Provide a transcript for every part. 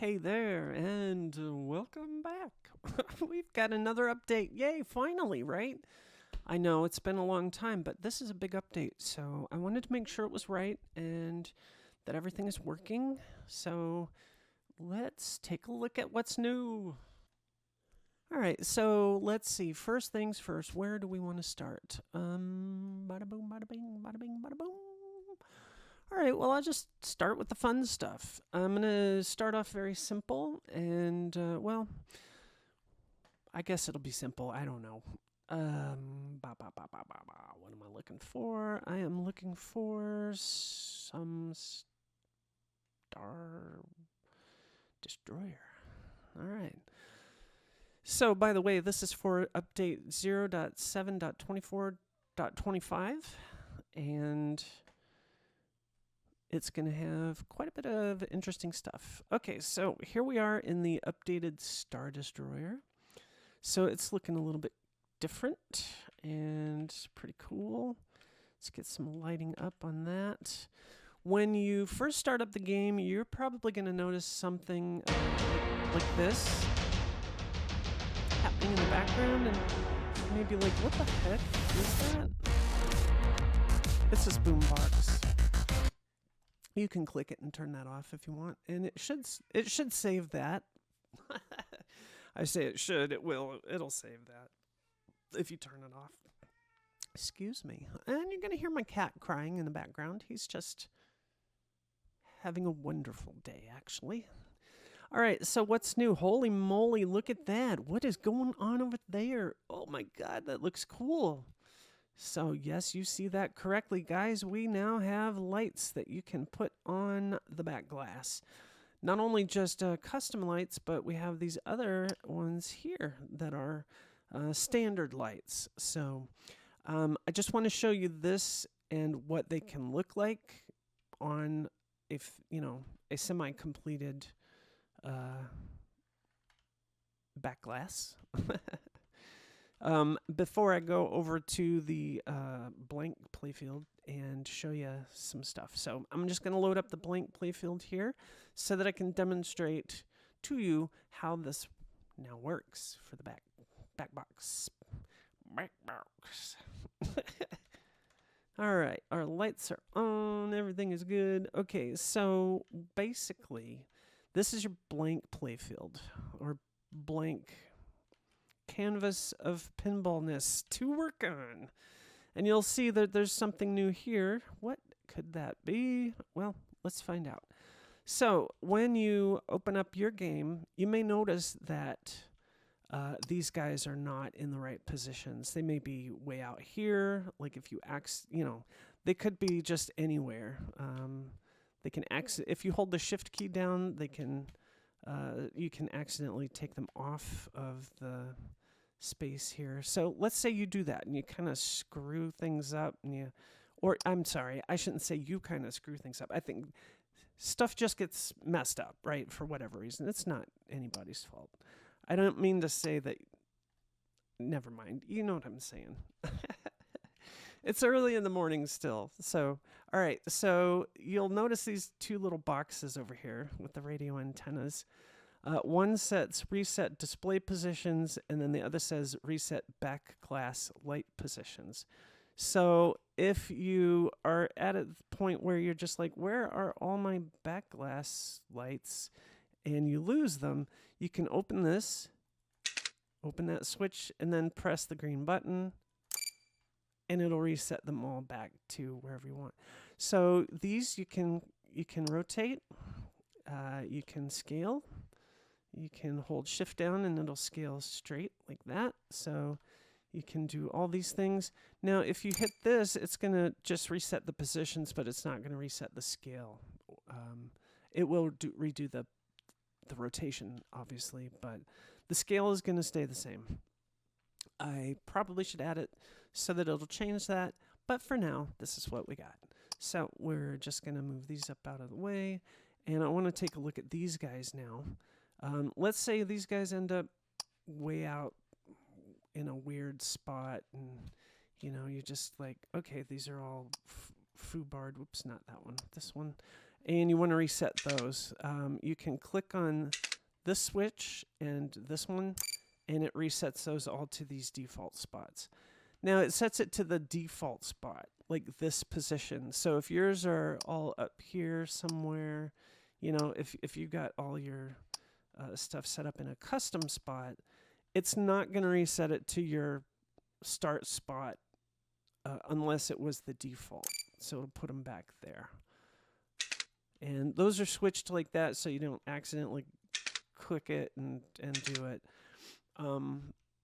Hey there, and welcome back. We've got another update. Yay, finally, right? I know it's been a long time, but this is a big update, so I wanted to make sure it was right and that everything is working. So let's take a look at what's new. All right, so let's see. First things first, where do we want to start? Bada boom, bada bing, bada bing, bada boom. All right, well, I'll just start with the fun stuff. I'm going to start off very simple, and, well, I guess it'll be simple. I don't know. What am I looking for? I am looking for some Star Destroyer. All right. So, by the way, this is for update 0.7.24.25, and it's going to have quite a bit of interesting stuff. Okay, so here we are in the updated Star Destroyer. So it's looking a little bit different and pretty cool. Let's get some lighting up on that. When you first start up the game, you're probably going to notice something like this happening in the background, and maybe like, what the heck is that? It's this boombox. You can click it and turn that off if you want, and it should save that. I say it should, it will, it'll save that if you turn it off. Excuse me. And you're going to hear my cat crying in the background. He's just having a wonderful day, actually. All right, so what's new? Holy moly, look at that. What is going on over there? Oh my God, that looks cool. So yes, you see that correctly, guys. We now have lights that you can put on the back glass. Not only just custom lights, but we have these other ones here that are standard lights. So I just want to show you this and what they can look like on a semi-completed backglass. Before I go over to the blank playfield and show you some stuff. So I'm just going to load up the blank playfield here so that I can demonstrate to you how this now works for the back box. All right, our lights are on, everything is good. Okay, so basically, this is your blank playfield or blank canvas of pinballness to work on. And you'll see that there's something new here. What could that be? Well, let's find out. So when you open up your game, you may notice that these guys are not in the right positions. They may be way out here. Like if you they could be just anywhere. They can if you hold the shift key down, they can you can accidentally take them off of the space here. So let's say you do that and you kind of screw things up, and I'm sorry, I shouldn't say you kind of screw things up. I think stuff just gets messed up, right? For whatever reason. It's not anybody's fault. I don't mean to say that. Never mind. You know what I'm saying. It's early in the morning still. So, all right. So you'll notice these two little boxes over here with the radio antennas. One says reset display positions, and then the other says reset back glass light positions. So if you are at a point where you're just like, where are all my back glass lights? And you lose them, you can open this, open that switch, and then press the green button, and it'll reset them all back to wherever you want. So these you can rotate, you can scale. You can hold shift down and it'll scale straight like that. So you can do all these things. Now, if you hit this, it's going to just reset the positions, but it's not going to reset the scale. It will redo the rotation, obviously, but the scale is going to stay the same. I probably should add it so that it'll change that, but for now, this is what we got. So we're just going to move these up out of the way, and I want to take a look at these guys now. Let's say these guys end up way out in a weird spot, and you're just like, okay, these are all foobarred. Whoops, not that one, this one. and you want to reset those. You can click on this switch and this one, and it resets those all to these default spots. Now it sets it to the default spot, like this position. So if yours are all up here somewhere, you know, if you got all your stuff set up in a custom spot, it's not going to reset it to your start spot unless it was the default. So it'll put them back there. And those are switched like that so you don't accidentally click it and do it.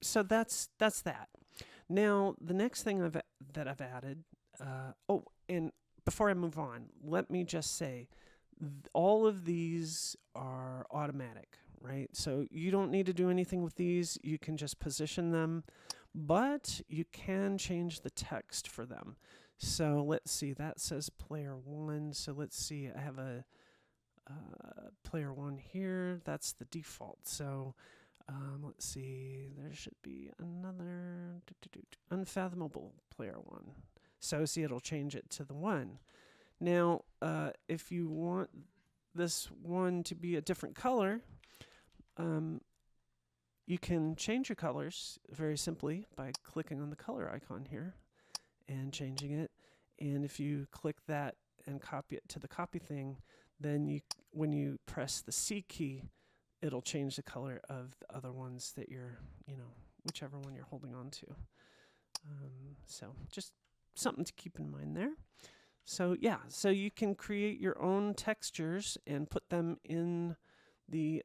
So that's that. Now the next thing that I've added. Oh, and before I move on, let me just say, all of these are automatic, right? So you don't need to do anything with these. You can just position them, but you can change the text for them. So let's see, that says player 1. So let's see, I have a player 1 here. That's the default. So let's see, there should be another unfathomable player 1. So see, it'll change it to the 1. Now, if you want this one to be a different color, you can change your colors very simply by clicking on the color icon here and changing it. And if you click that and copy it to the copy thing, then when you press the C key, it'll change the color of the other ones that you're, whichever one you're holding on to. So just something to keep in mind there. So yeah, so you can create your own textures and put them in the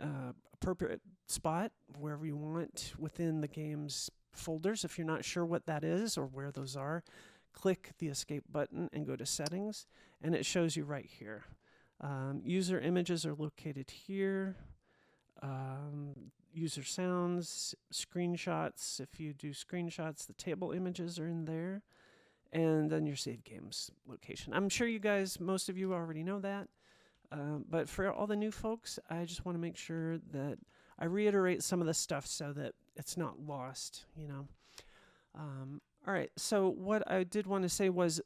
appropriate spot wherever you want within the game's folders. If you're not sure what that is or where those are, click the escape button and go to settings, and it shows you right here. User images are located here. User sounds, screenshots. If you do screenshots, the table images are in there. And then your save games location. I'm sure you guys, most of you already know that. But for all the new folks, I just want to make sure that I reiterate some of the stuff so that it's not lost, All right, so what I did want to say was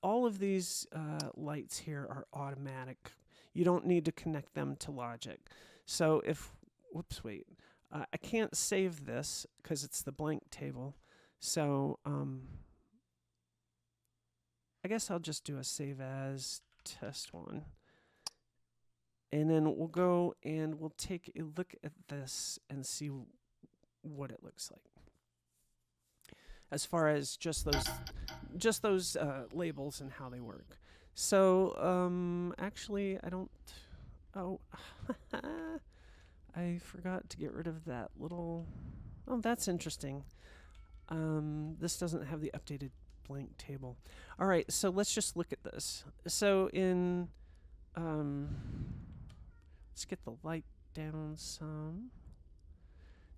all of these lights here are automatic. You don't need to connect them to logic. So I can't save this because it's the blank table. So I guess I'll just do a save as test 1. And then we'll go and we'll take a look at this and see what it looks like. As far as just those labels and how they work. So actually I don't, I forgot to get rid of that little, that's interesting. This doesn't have the updated blank table. All right, so let's just look at this. So in, let's get the light down some.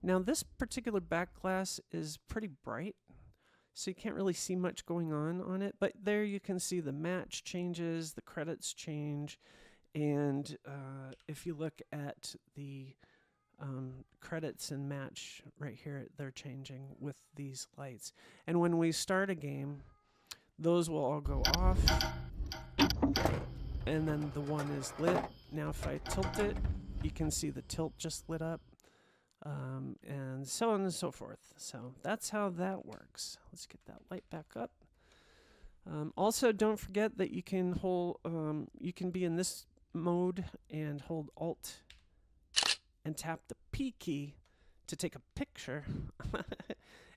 Now this particular backglass is pretty bright, so you can't really see much going on it, but there you can see the match changes, the credits change, and if you look at the credits and match right here, they're changing with these lights. And when we start a game, those will all go off, and then the one is lit. Now if I tilt it, you can see the tilt just lit up, and so on and so forth. So that's how that works. Let's get that light back up. Also, don't forget that you can hold, you can be in this mode and hold Alt and tap the P key to take a picture,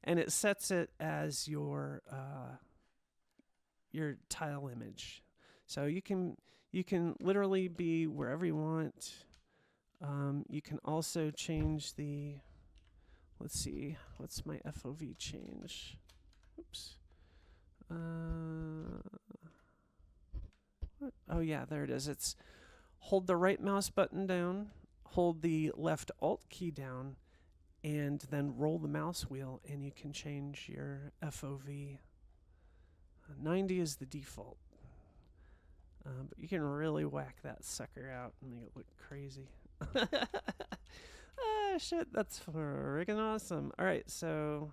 and it sets it as your tile image. So you can literally be wherever you want. You can also change the, let's see, what's my FOV change? Oops. What? Oh yeah, there it is. It's hold the right mouse button down, hold the left Alt key down, and then roll the mouse wheel, and you can change your FOV. 90 is the default. But you can really whack that sucker out and make it look crazy. Ah, shit, that's freaking awesome. All right, so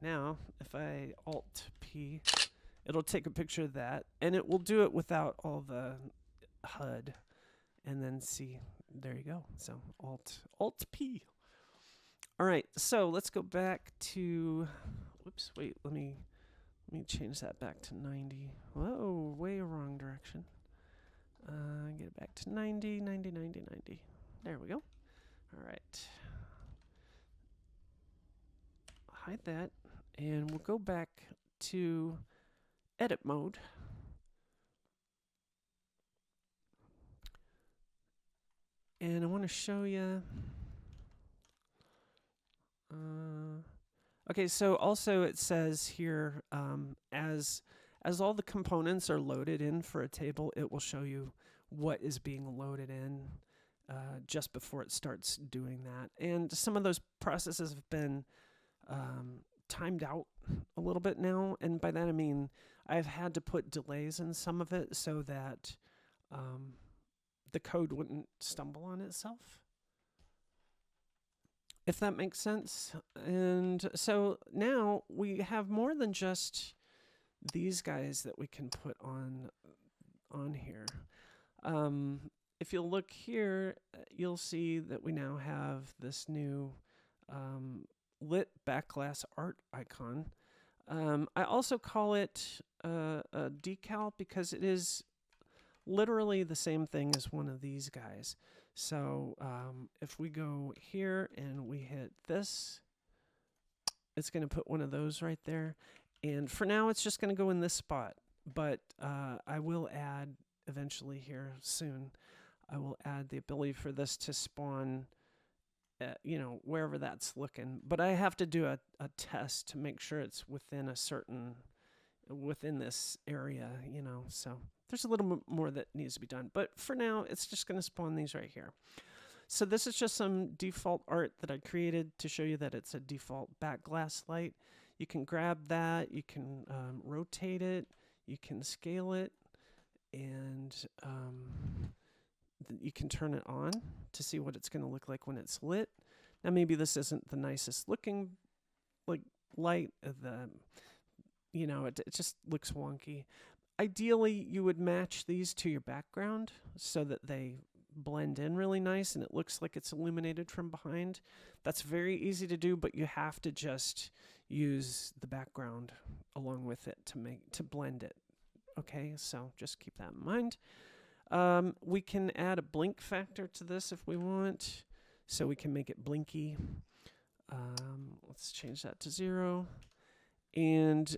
now if I Alt P, it'll take a picture of that, and it will do it without all the HUD, and then see. There you go. So Alt P. All right. So let's go back to. Whoops. Wait. Let me change that back to 90. Whoa, way wrong direction. Get it back to 90, 90, 90, 90. There we go. All right. Hide that, and we'll go back to edit mode. And I want to show you. Okay, so also it says here, as all the components are loaded in for a table, it will show you what is being loaded in just before it starts doing that. And some of those processes have been timed out a little bit now, and by that I mean I've had to put delays in some of it so that the code wouldn't stumble on itself, if that makes sense. And so now we have more than just these guys that we can put on here. If you'll look here, you'll see that we now have this new lit backglass art icon. I also call it a decal because it is literally the same thing as one of these guys. So if we go here and we hit this, it's going to put one of those right there. And for now, it's just going to go in this spot. But I will add eventually here soon, I will add the ability for this to spawn, wherever that's looking. But I have to do a test to make sure it's within this area, so there's a little bit more that needs to be done. But for now, it's just going to spawn these right here. So this is just some default art that I created to show you that it's a default backglass light. You can grab that, you can rotate it, you can scale it, and you can turn it on to see what it's going to look like when it's lit. Now maybe this isn't the nicest looking light. It just looks wonky. Ideally, you would match these to your background so that they blend in really nice and it looks like it's illuminated from behind. That's very easy to do, but you have to just use the background along with it to blend it. Okay, so just keep that in mind. We can add a blink factor to this if we want, so we can make it blinky. Let's change that to 0. And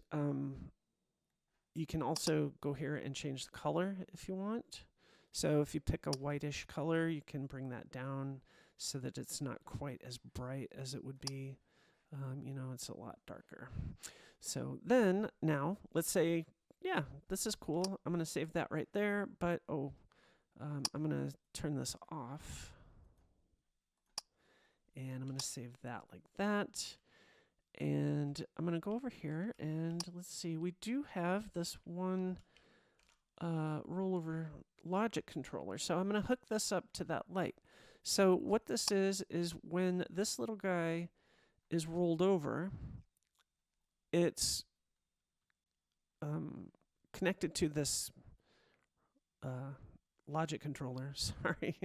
you can also go here and change the color if you want. So if you pick a whitish color, you can bring that down so that it's not quite as bright as it would be. It's a lot darker. So then now let's say, yeah, this is cool. I'm going to save that right there, but I'm going to turn this off. And I'm going to save that like that. And I'm going to go over here and let's see, we do have this one rollover logic controller. So I'm going to hook this up to that light. So what this is when this little guy is rolled over, it's connected to this logic controller. Sorry,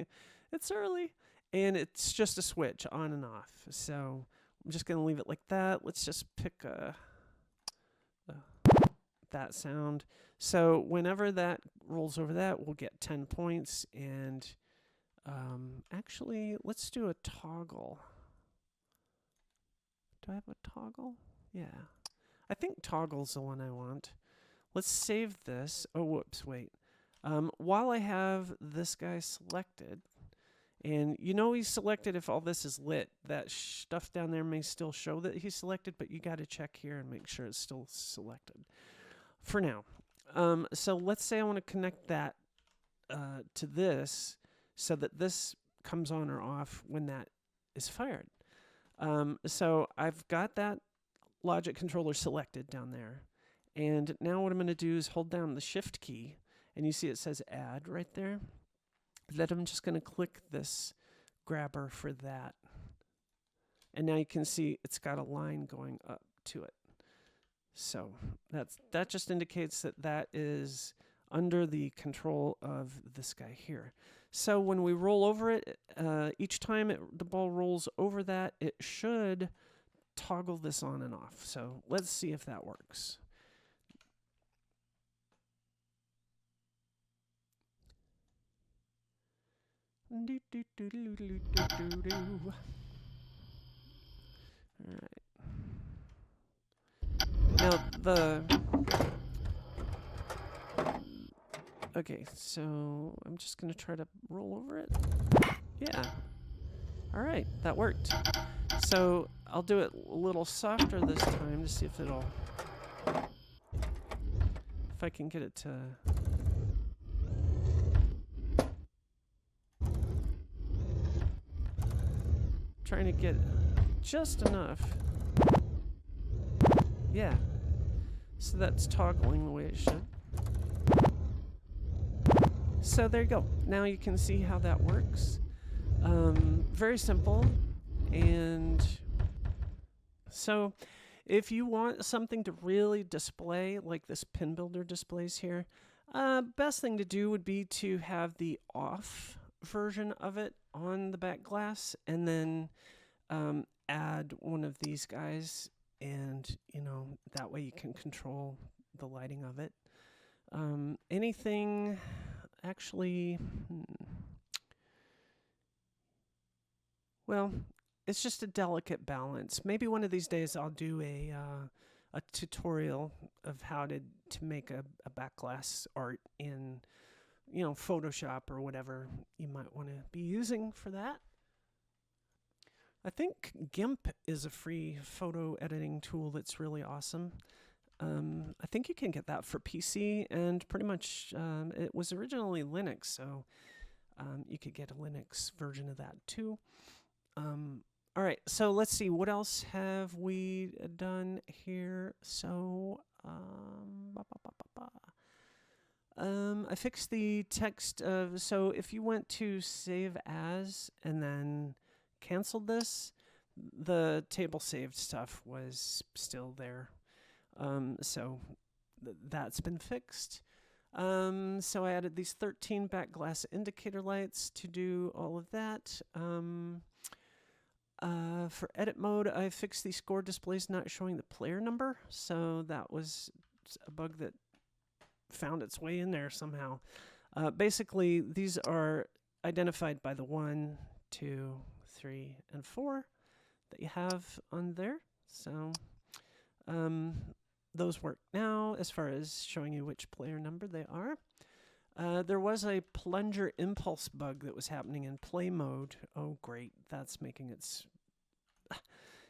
it's early. And it's just a switch on and off. So I'm just going to leave it like that. Let's just pick that sound. So whenever that rolls over that, we'll get 10 points. And actually, let's do a toggle. Do I have a toggle? Yeah. I think toggle's the one I want. Let's save this. Oh, whoops, wait. While I have this guy selected, and he's selected if all this is lit. That stuff down there may still show that he's selected, but you got to check here and make sure it's still selected for now. So let's say I want to connect that to this so that this comes on or off when that is fired. So I've got that logic controller selected down there. And now what I'm going to do is hold down the Shift key, and you see it says Add right there. Then I'm just going to click this grabber for that. And now you can see it's got a line going up to it. So that just indicates that that is under the control of this guy here. So when we roll over it, each time the ball rolls over that, it should toggle this on and off. So let's see if that works. All right. Now okay, so I'm just gonna try to roll over it. Yeah. All right, that worked. So I'll do it a little softer this time to see if I can get it to. Trying to get just enough. Yeah. So that's toggling the way it should. So there you go. Now you can see how that works. Very simple. And so if you want something to really display, like this PinBuilder displays here, best thing to do would be to have the off version of it on the Backglass, and then add one of these guys, and that way you can control the lighting of it. Anything actually, well, it's just a delicate balance. Maybe one of these days I'll do a tutorial of how to make a Backglass art in Photoshop or whatever you might want to be using for that. I think GIMP is a free photo editing tool that's really awesome. I think you can get that for PC, and pretty much it was originally Linux, so you could get a Linux version of that too. All right, so let's see, what else have we done here? So I fixed the text of, so if you went to save as and then canceled this, the table saved stuff was still there. So that's been fixed. So I added these 13 Backglass indicator lights to do all of that. For edit mode, I fixed the score displays not showing the player number. So that was a bug that found its way in there somehow. Basically, these are identified by the 1, 2, 3, and 4 that you have on there. So those work now as far as showing you which player number they are. There was a plunger impulse bug that was happening in play mode. Oh, great. That's making it...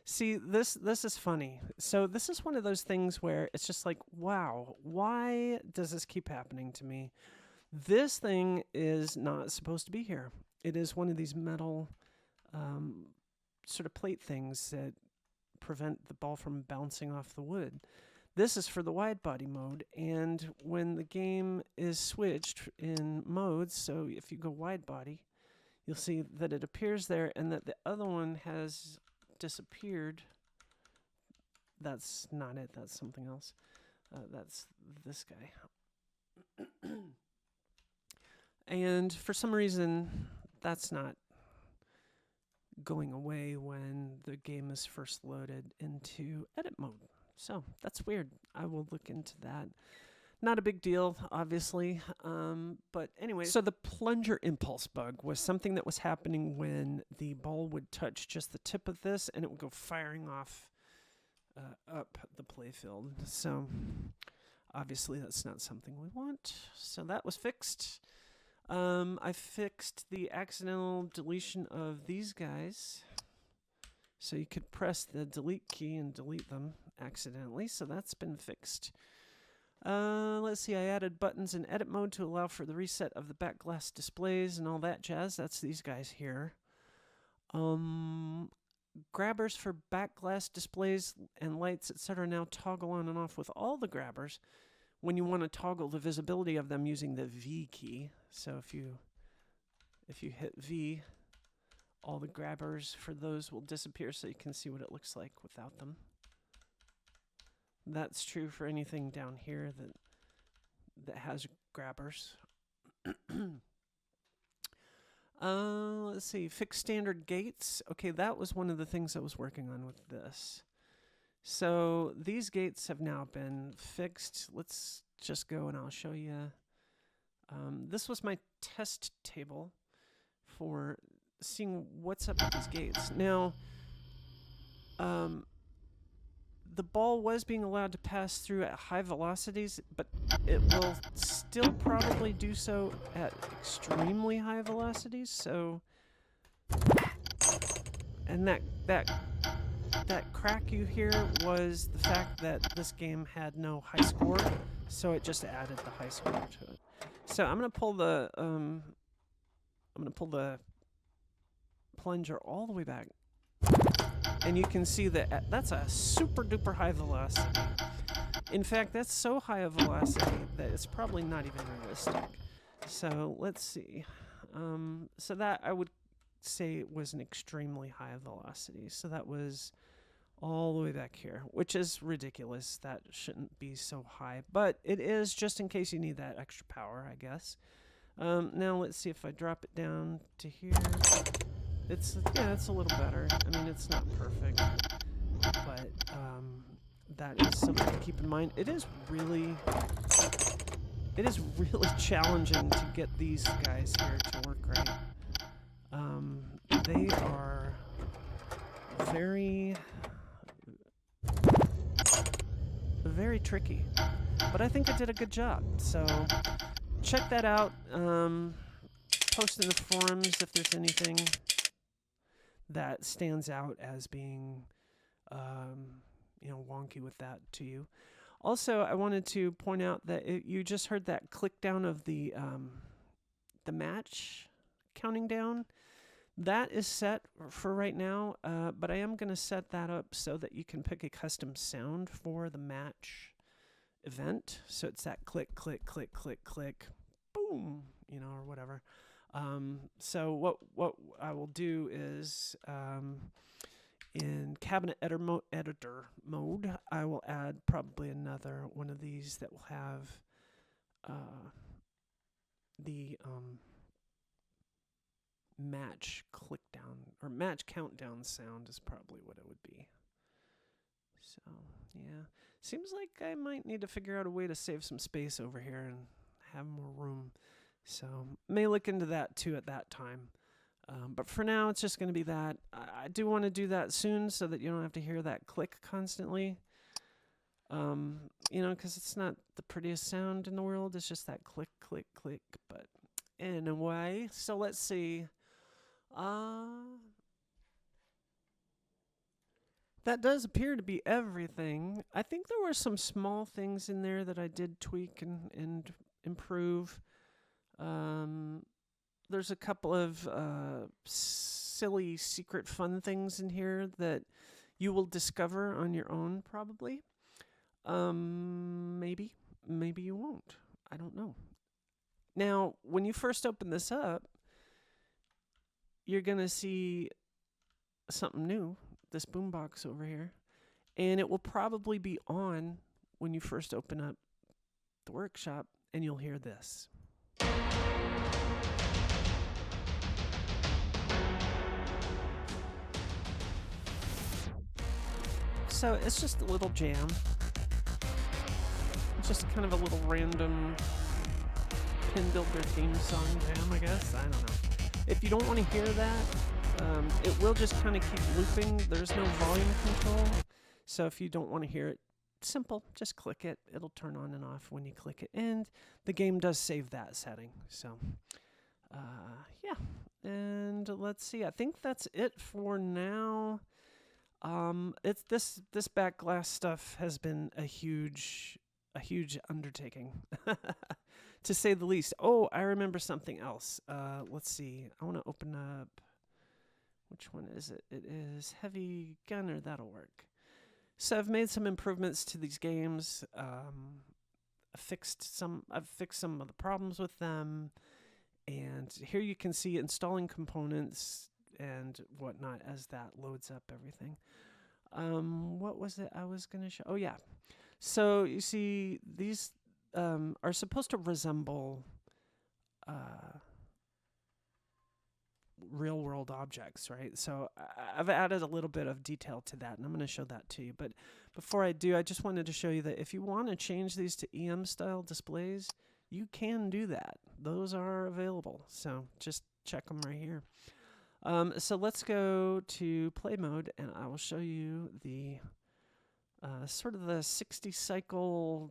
See, this is funny. So this is one of those things where it's just like, wow, why does this keep happening to me? This thing is not supposed to be here. It is one of these metal sort of plate things that prevent the ball from bouncing off the wood. This is for the wide body mode, and when the game is switched in modes, so if you go wide body, you'll see that it appears there and that the other one has disappeared. That's not it, that's something else. That's this guy. And for some reason, that's not going away when the game is first loaded into edit mode. So that's weird. I will look into that. Not a big deal, obviously. But anyway, so the plunger impulse bug was something that was happening when the ball would touch just the tip of this and it would go firing off up the playfield. So obviously that's not something we want. So that was fixed. I fixed the accidental deletion of these guys. So you could press the delete key and delete them accidentally. So that's been fixed. Let's see, I added buttons in edit mode to allow for the reset of the Backglass displays and all that jazz. That's these guys here. Grabbers for Backglass displays and lights, etc. now toggle on and off with all the grabbers when you want to toggle the visibility of them using the V key. So if you hit V, all the grabbers for those will disappear so you can see what it looks like without them. That's true for anything down here that has grabbers. Let's see. Fixed standard gates. Okay, that was one of the things I was working on with this. So these gates have now been fixed. Let's just go and I'll show you. This was my test table for seeing what's up with these gates. Now, the ball was being allowed to pass through at high velocities, but it will still probably do so at extremely high velocities. So, and that crack you hear was the fact that this game had no high score, so it just added the high score to it. So I'm gonna pull the plunger all the way back. And you can see that that's a super duper high velocity. In fact, that's so high a velocity that it's probably not even realistic. So let's see. So that I would say was an extremely high velocity. So that was all the way back here, which is ridiculous. That shouldn't be so high, but it is just in case you need that extra power, I guess. Now let's see if I drop it down to here. It's a little better. I mean, it's not perfect, but that is something to keep in mind. It is really challenging to get these guys here to work right. They are very tricky, but I think I did a good job. So check that out. Post in the forums if there's anything that stands out as being, wonky with that to you. Also, I wanted to point out that you just heard that click down of the match counting down. That is set for right now, but I am going to set that up so that you can pick a custom sound for the match event. So it's that click, click, click, click, click, boom, or whatever. So what I will do is in cabinet editor mode, I will add probably another one of these that will have the match click down or match countdown sound is probably what it would be. So yeah, seems like I might need to figure out a way to save some space over here and have more room. So may look into that too at that time. But for now, it's just going to be that. I do want to do that soon so that you don't have to hear that click constantly. Because it's not the prettiest sound in the world. It's just that click, click, click. But anyway, so let's see. That does appear to be everything. I think there were some small things in there that I did tweak and improve. There's a couple of silly secret fun things in here that you will discover on your own probably. Maybe you won't. I don't know. Now, when you first open this up, you're going to see something new, this boombox over here, and it will probably be on when you first open up the workshop, and you'll hear this. So it's just a little jam. It's just kind of a little random PinBuilder theme song jam, I guess. I don't know. If you don't want to hear that, it will just kind of keep looping. There's no volume control. So if you don't want to hear it, simple, just click it. It'll turn on and off when you click it. And the game does save that setting. So, yeah. And let's see. I think that's it for now. It's this Backglass stuff has been a huge undertaking, to say the least. Oh, I remember something else. Let's see. I want to open up. Which one is it? It is Heavy Gunner. That'll work. So I've made some improvements to these games. I've fixed some of the problems with them, and here you can see installing components and whatnot as that loads up everything. What was it I was going to show? Oh, yeah. So you see, these are supposed to resemble real world objects, right? So I've added a little bit of detail to that, and I'm going to show that to you. But before I do, I just wanted to show you that if you want to change these to EM style displays, you can do that. Those are available. So just check them right here. So let's go to play mode, and I will show you the sort of the 60 cycle.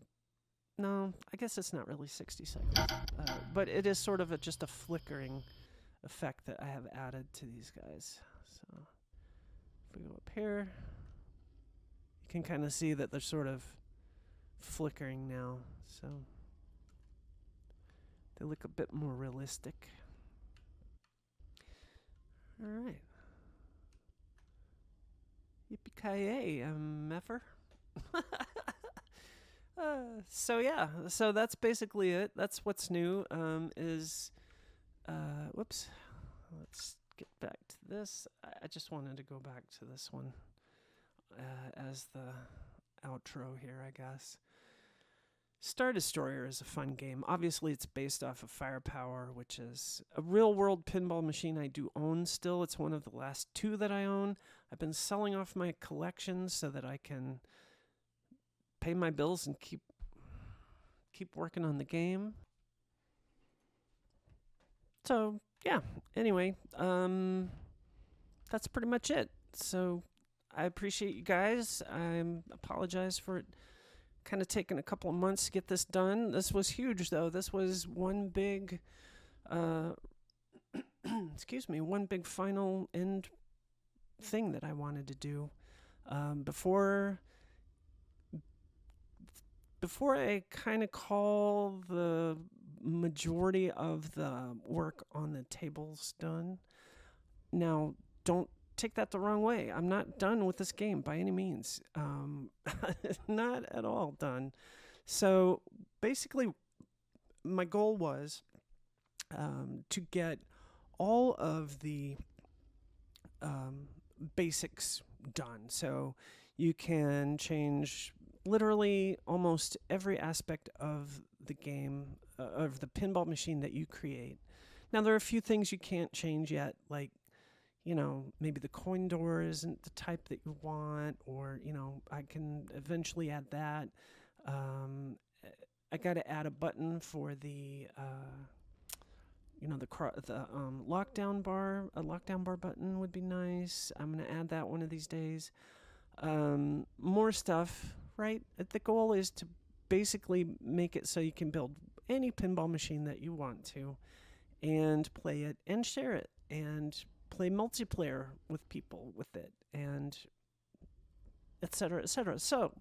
No, I guess it's not really 60 cycles, but it is sort of just a flickering effect that I have added to these guys. So if we go up here, you can kind of see that they're sort of flickering now. So they look a bit more realistic. All right. Yippee-ki-yay, Meffer. So yeah, so that's basically it. That's what's new. Whoops. Let's get back to this. I just wanted to go back to this one as the outro here, I guess. Star Destroyer is a fun game. Obviously, it's based off of Firepower, which is a real-world pinball machine I do own still. It's one of the last 2 that I own. I've been selling off my collection so that I can pay my bills and keep working on the game. So, yeah. Anyway, that's pretty much it. So, I appreciate you guys. I apologize for it kind of taking a couple of months to get this done. This was huge, though. This was one big, excuse me, one big final end thing that I wanted to do. Before I kind of call the majority of the work on the tables done. Now, don't take that the wrong way. I'm not done with this game by any means. Not at all done. So basically, my goal was to get all of the basics done. So you can change literally almost every aspect of the game, of the pinball machine that you create. Now, there are a few things you can't change yet, like, maybe the coin door isn't the type that you want, or, I can eventually add that. I got to add a button for the, the lockdown bar. A lockdown bar button would be nice. I'm going to add that one of these days. More stuff, right? The goal is to basically make it so you can build any pinball machine that you want to and play it and share it and play multiplayer with people with it, and etc., etc. So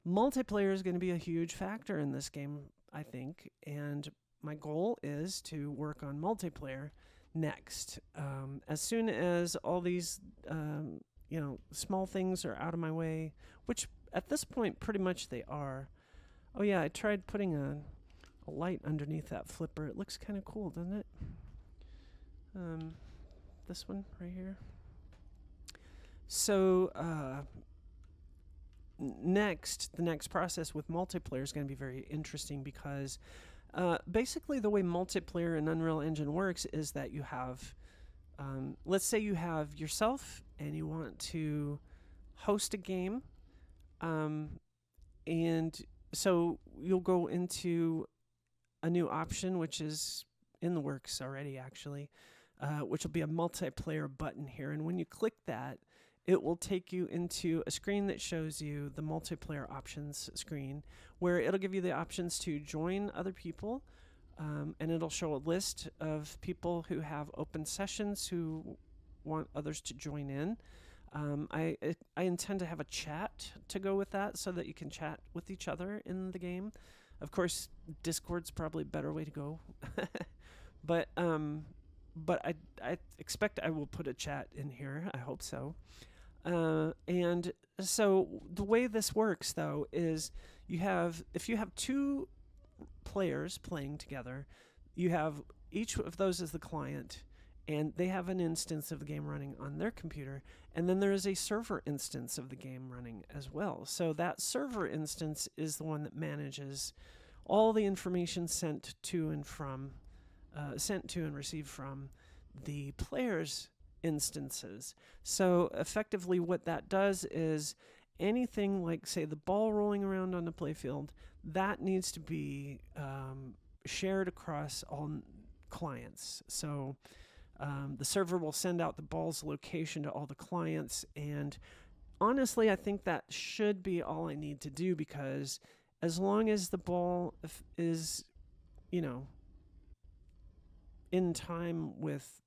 multiplayer is going to be a huge factor in this game, I think, and my goal is to work on multiplayer next. As soon as all these small things are out of my way, which at this point pretty much they are. Oh yeah, I tried putting a light underneath that flipper. It looks kind of cool, doesn't it? This one right here. So the next process with multiplayer is going to be very interesting because basically the way multiplayer in Unreal Engine works is that you have, let's say you have yourself and you want to host a game, and so you'll go into a new option, which is in the works already, actually, which will be a multiplayer button here. And when you click that, it will take you into a screen that shows you the multiplayer options screen, where it'll give you the options to join other people, and it'll show a list of people who have open sessions who want others to join in. I intend to have a chat to go with that so that you can chat with each other in the game. Of course, Discord's probably a better way to go. But I expect I will put a chat in here. I hope so. And so the way this works, though, is if you have 2 players playing together, you have each of those as the client, and they have an instance of the game running on their computer, and then there is a server instance of the game running as well. So that server instance is the one that manages all the information sent to and received from the players' instances. So effectively what that does is anything like, say, the ball rolling around on the playfield, that needs to be shared across all clients. So the server will send out the ball's location to all the clients, and honestly, I think that should be all I need to do, because as long as the ball is, in time with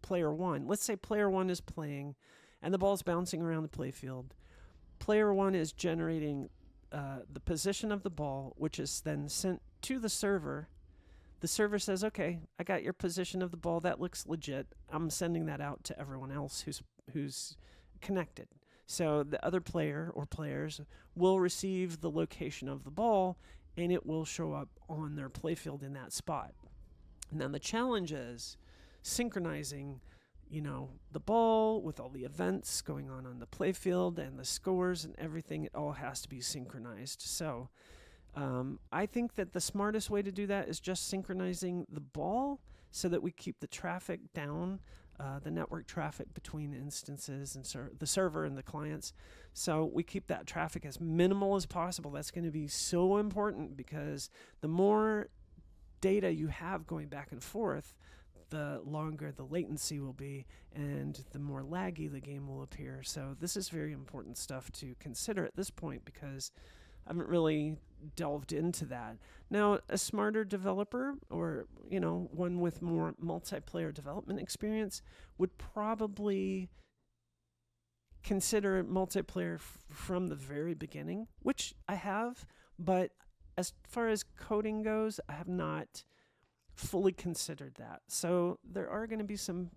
player one, let's say player one is playing and the ball's bouncing around the playfield. Player one is generating the position of the ball, which is then sent to the server. The server says, okay, I got your position of the ball. That looks legit. I'm sending that out to everyone else who's connected. So the other player or players will receive the location of the ball, and it will show up on their playfield in that spot. And then the challenge is synchronizing, the ball with all the events going on the playfield and the scores and everything. It all has to be synchronized. So I think that the smartest way to do that is just synchronizing the ball so that we keep the traffic down, the network traffic between instances and the server and the clients. So we keep that traffic as minimal as possible. That's going to be so important, because the more data you have going back and forth, the longer the latency will be and the more laggy the game will appear. So this is very important stuff to consider at this point, because I haven't really delved into that. Now, a smarter developer, or one with more multiplayer development experience, would probably consider multiplayer from the very beginning, which I have, but as far as coding goes, I have not fully considered that. So there are going to be some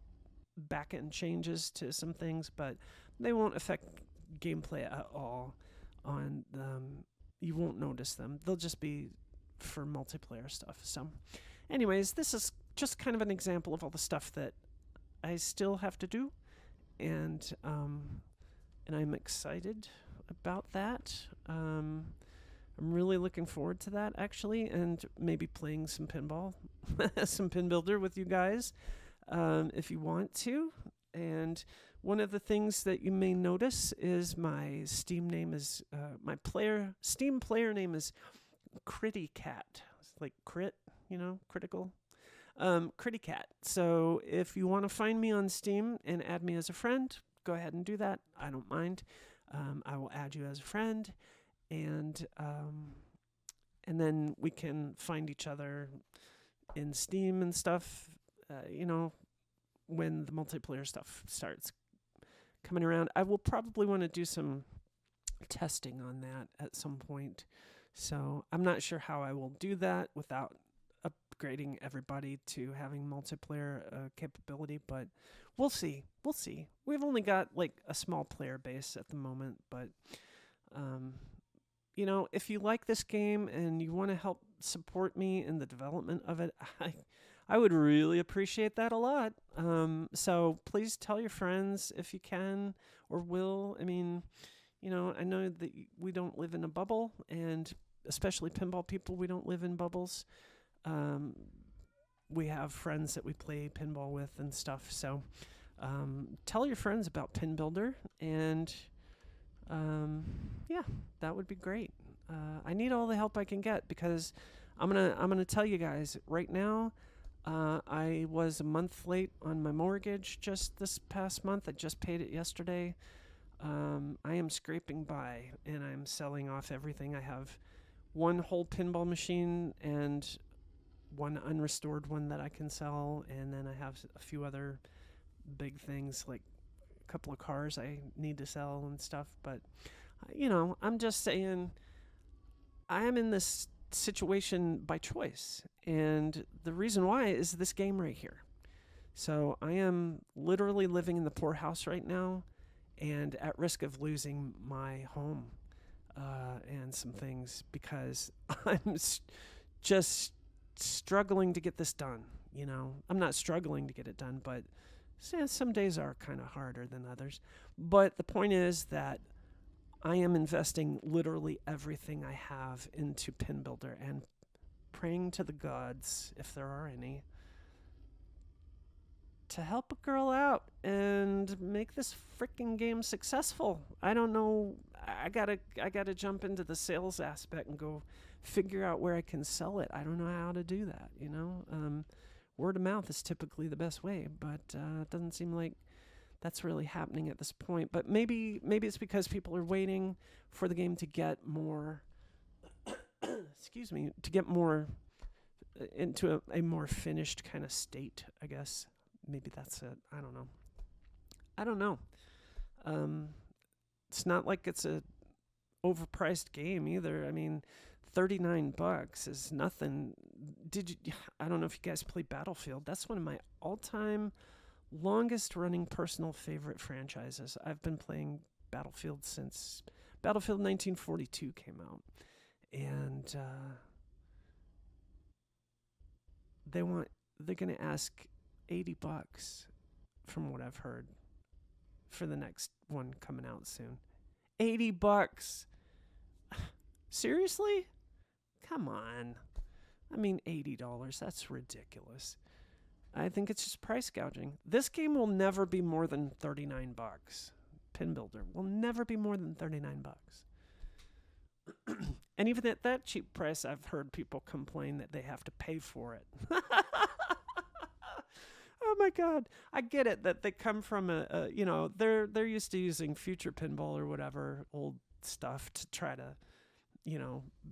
back-end changes to some things, but they won't affect gameplay at all. You won't notice them. They'll just be for multiplayer stuff. So anyways, this is just kind of an example of all the stuff that I still have to do, and I'm excited about that. I'm really looking forward to that, actually, and maybe playing some pinball, some PinBuilder with you guys, if you want to. And one of the things that you may notice is my Steam name is Steam player name is CrittyCat. It's like crit, critical. CrittyCat. So if you want to find me on Steam and add me as a friend, go ahead and do that. I don't mind. I will add you as a friend, and then we can find each other in Steam and stuff. When the multiplayer stuff starts coming around, I will probably want to do some testing on that at some point. So I'm not sure how I will do that without upgrading everybody to having multiplayer capability, but we'll see. We've only got like a small player base at the moment, but if you like this game and you want to help support me in the development of it, I would really appreciate that a lot. So please tell your friends if you can or will. I mean, I know that we don't live in a bubble, and especially pinball people, we don't live in bubbles. We have friends that we play pinball with and stuff. So tell your friends about PinBuilder, and that would be great. I need all the help I can get, because I'm gonna tell you guys right now. I was a month late on my mortgage just this past month. I just paid it yesterday. I am scraping by, and I'm selling off everything. I have one whole pinball machine and one unrestored one that I can sell, and then I have a few other big things, like a couple of cars I need to sell and stuff. But I'm just saying, I am in this situation by choice, and the reason why is this game right here. So I am literally living in the poorhouse right now, and at risk of losing my home and some things, because I'm just struggling to get this done. You know, I'm not struggling to get it done, but some days are kind of harder than others. But the point is that I am investing literally everything I have into PinBuilder and praying to the gods, if there are any, to help a girl out and make this freaking game successful. I don't know. I gotta jump into the sales aspect and go figure out where I can sell it. I don't know how to do that. Word of mouth is typically the best way, but it doesn't seem like that's really happening at this point. But maybe it's because people are waiting for the game to get more. Excuse me, to get more into a more finished kind of state, I guess. Maybe that's it. I don't know. It's not like it's a overpriced game either. I mean, $39 is nothing. I don't know if you guys play Battlefield. That's one of my all-time longest running personal favorite franchises. I've been playing Battlefield since Battlefield 1942 came out. And they're going to ask $80 from what I've heard for the next one coming out soon. $80. Seriously? Come on. I mean, $80. That's ridiculous. I think it's just price gouging. This game will never be more than $39. PinBuilder will never be more than $39. And even at that cheap price, I've heard people complain that they have to pay for it. Oh my God. I get it that they come from they're used to using Future Pinball or whatever old stuff to try to,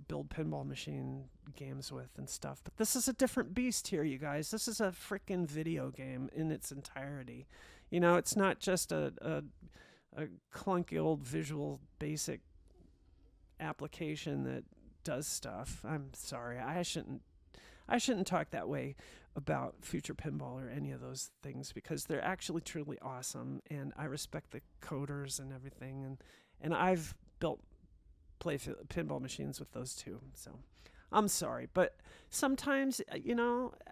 build pinball machine games with and stuff. But this is a different beast here, you guys. This is a freaking video game in its entirety. It's not just a clunky old visual basic application that does stuff. I'm sorry. I shouldn't talk that way about Future Pinball or any of those things because they're actually truly awesome, and I respect the coders and everything, and I've built pinball machines with those too. So I'm sorry, but sometimes,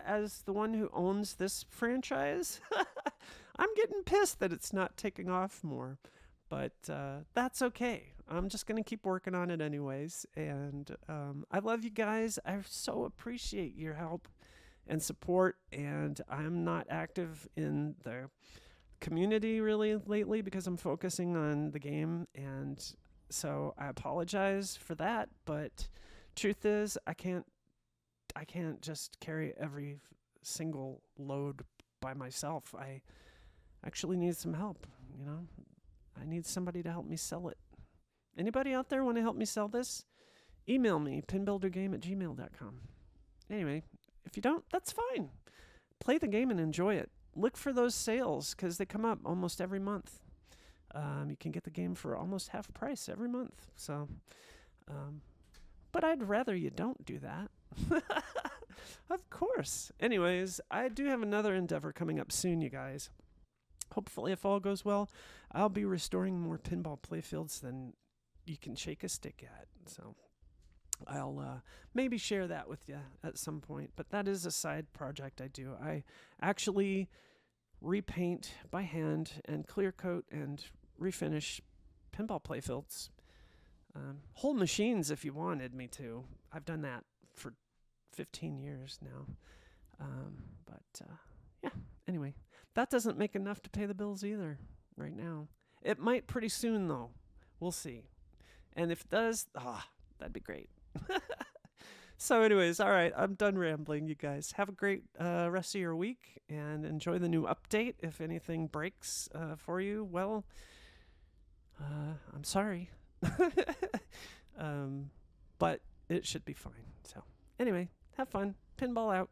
as the one who owns this franchise, I'm getting pissed that it's not taking off more. But that's okay. I'm just going to keep working on it anyways. And I love you guys. I so appreciate your help and support. And I'm not active in the community really lately because I'm focusing on the game. And so I apologize for that. But truth is, I can't just carry every single load by myself. I actually need some help, I need somebody to help me sell it. Anybody out there want to help me sell this? Email me, pinbuildergame@gmail.com. Anyway, if you don't, that's fine. Play the game and enjoy it. Look for those sales because they come up almost every month. You can get the game for almost half price every month. So, but I'd rather you don't do that. Of course. Anyways, I do have another endeavor coming up soon, you guys. Hopefully, if all goes well, I'll be restoring more pinball playfields than you can shake a stick at. So I'll maybe share that with you at some point. But that is a side project I do. I actually repaint by hand and clear coat and refinish pinball playfields. Whole machines if you wanted me to. I've done that for 15 years now. Yeah, anyway. That doesn't make enough to pay the bills either right now. It might pretty soon, though. We'll see. And if it does, that'd be great. So anyways, all right, I'm done rambling, you guys. Have a great rest of your week and enjoy the new update. If anything breaks for you, well, I'm sorry. But it should be fine. So anyway, have fun. Pinball out.